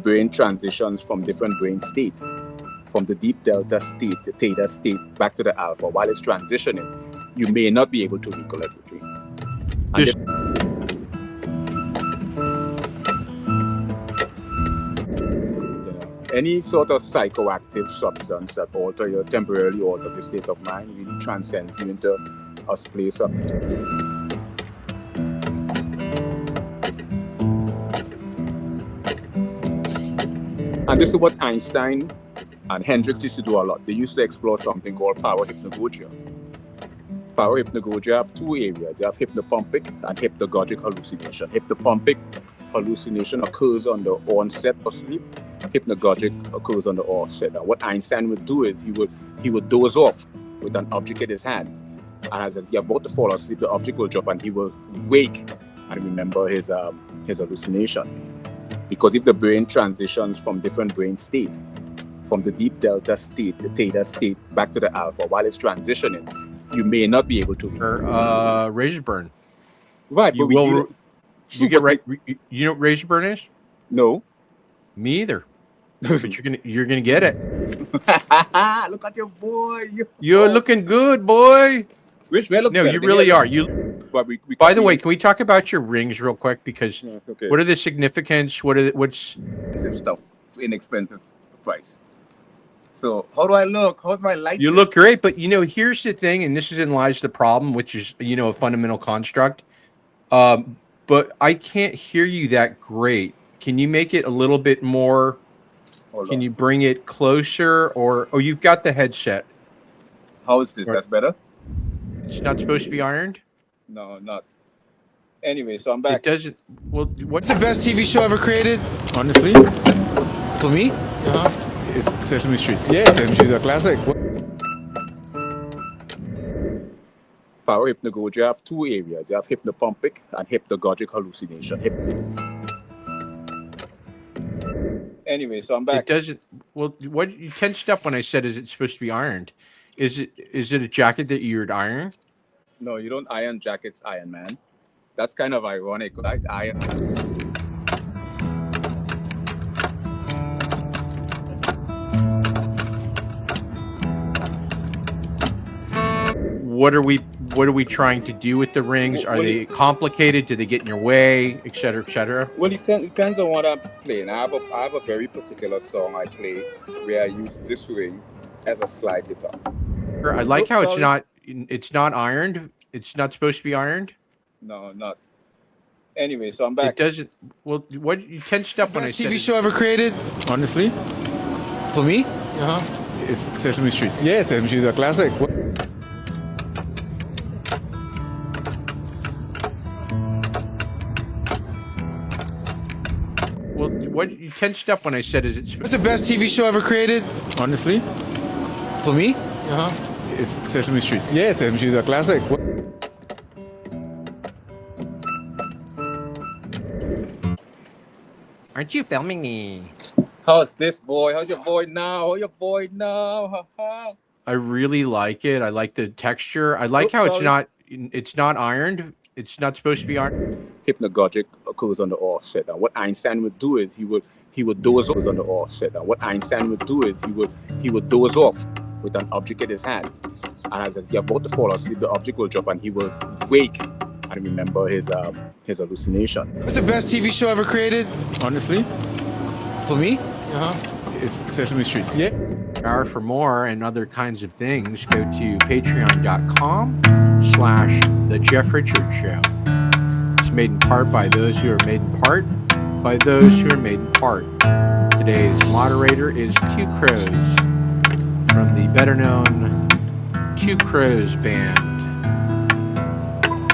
brain transitions from different brain state, from the deep delta state, the theta state, back to the alpha, while it's transitioning, you may not be able to recollect the dream. Any sort of psychoactive substance that temporarily alters your state of mind really transcends you into a place of. And this is what Einstein and Hendricks used to do a lot. They used to explore something called power hypnagogia. Power hypnagogia have two areas. You have hypnopompic and hypnagogic hallucination. Hypnopompic hallucination occurs on the onset of sleep. Hypnagogic occurs on the offset. And what Einstein would do is he would doze off with an object in his hands. And as you're about to fall asleep, the object will drop and he will wake and remember his hallucination. Because if the brain transitions from different brain state, from the deep delta state, the theta state, back to the alpha, while it's transitioning, you may not be able to. Razor burn. Right. You will. You get right. You know what razor burn is? No. Me either. But you're gonna get it. Look at your boy. You're looking good, boy. Rich, no, you really are. But by the way, can we talk about your rings real quick? Because okay. What are the significance? What's expensive stuff? Inexpensive price. So how do I look? How's my light? You look great, but here's the thing, and this is in lies the problem, which is a fundamental construct. But I can't hear you that great. Can you make it a little bit more? Can you bring it closer? Or you've got the headset. How is this? That's better. It's not supposed to be ironed? No, not. Anyway, so I'm back. It doesn't. Well, what's the best TV show ever created? Honestly, for me, it's Sesame Street. Yeah, Sesame Street is a classic. Power hypnagogia have two areas. You have hypnopompic and hypnagogic hallucination. Anyway, so I'm back. It doesn't. Well, what you tensed up when I said is it's supposed to be ironed? Is it a jacket that you would iron? No, you don't iron jackets, Iron Man. That's kind of ironic, right? What are we trying to do with the rings? Are they complicated? Do they get in your way, et cetera, et cetera? Well, it depends on what I'm playing. I have a very particular song I play where I use this ring as a slide guitar. I like how it's not ironed. It's not supposed to be ironed. No, not. Anyway, so I'm back. It doesn't. Well, what you tensed up when I said TV show ever created? Honestly, for me, it's Sesame Street. Yeah, Sesame Street is a classic. Well, what you tensed up when I said is it's. What's the best TV show ever created? Honestly, for me, it's Sesame Street. Yeah, Sesame Street is a classic. Aren't you filming me? How's this boy? How's your boy now? I really like it. I like the texture. I like how it's not ironed. It's not supposed to be ironed. Hypnagogic occurs on the offset. And what Einstein would do is he would doze off on the offset. And what Einstein would do is he would doze off with an object in his hands. And as you're about to fall asleep, the object will drop and he will wake and remember his hallucination. What's the best TV show ever created? Honestly, for me, it's Sesame Street. Yeah. For more and other kinds of things, go to patreon.com/The Jeff Richards Show. It's made in part by those who are made in part by those who are made in part. Today's moderator is Two Crows from the better known Two Crows Band.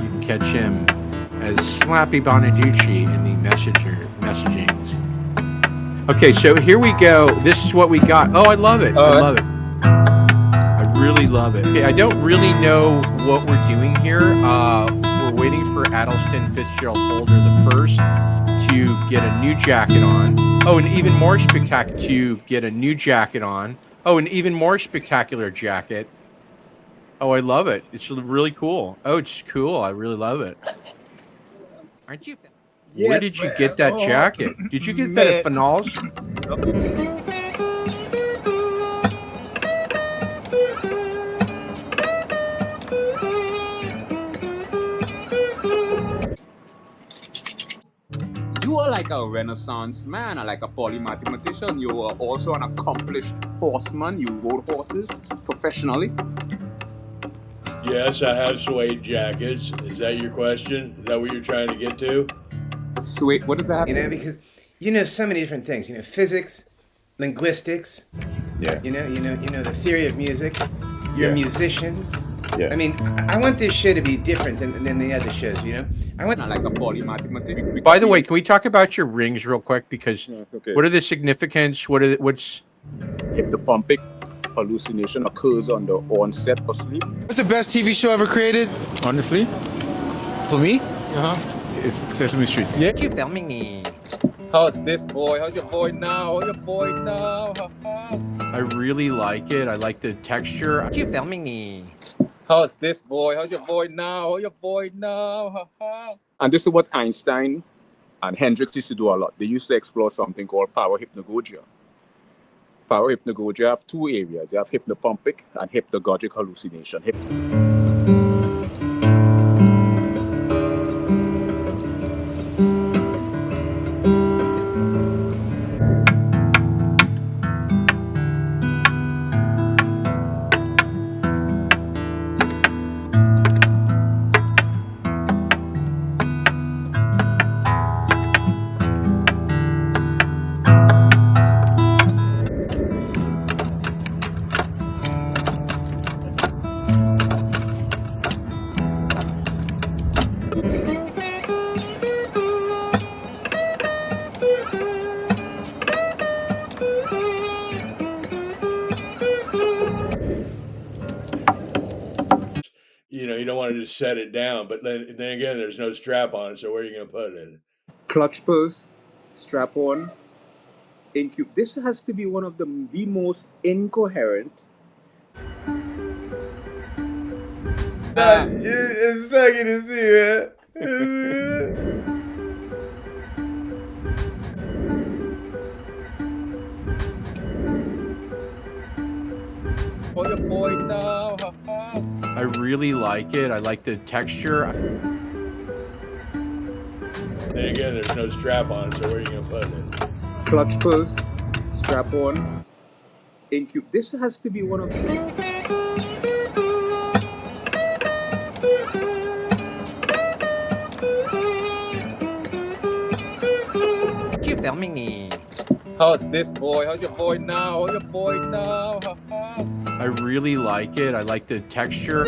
You can catch him as Slappy Bonaducci in the messagings. Okay, so here we go. This is what we got. Oh, I love it. I love it. I really love it. Okay, I don't really know what we're doing here. We're waiting for Atelston Fitzgerald Holder the First to get a new jacket on. Oh, an even more spectacular jacket. Oh, I love it. It's really cool. Oh, it's cool. I really love it. Aren't you? Where Yes, did you man. get that Oh, jacket? Did you get that at man. Finals? You are like a Renaissance man, or like a polymathematician. You are also an accomplished horseman. You rode horses professionally. Yes, I have suede jackets. Is that your question? Is that what you're trying to get to? Sweet. What does that? You know, because you know so many different things. You know, physics, linguistics. Yeah. You know the theory of music. You're Yeah. a musician. Yeah. I mean, I want this show to be different than the other shows. You know, I want. Like a polymathematician. By the way, can we talk about your rings real quick? Because okay. what are the significance? What's Hypnopompic hallucination occurs on the onset of sleep. What's the best TV show ever created? Honestly, for me, Uh-huh. it's Sesame Street. Yeah. You filming me? How's this boy? How's your boy now? How's your boy now? I really like it. I like the texture. You filming me? How's this boy? How's your boy now? How's your boy now? And this is what Einstein and Hendrix used to do a lot. They used to explore something called power hypnagogia. Power hypnagogia have two areas. You have hypnopompic and hypnagogic hallucination. You know, you don't want to just set it down, but then again, there's no strap on it, so where are you going to put it? Clutch purse, strap on, incube. This has to be one of the most incoherent. It's sucking to see, man. Oh, your boy now. I really like it. I like the texture. Then again, there's no strap on it, so where are you going to put it? Clutch purse, strap on, incube. This has to be one of You filming me? How's this boy? How's your boy now? How's your boy now? I really like it. I like the texture.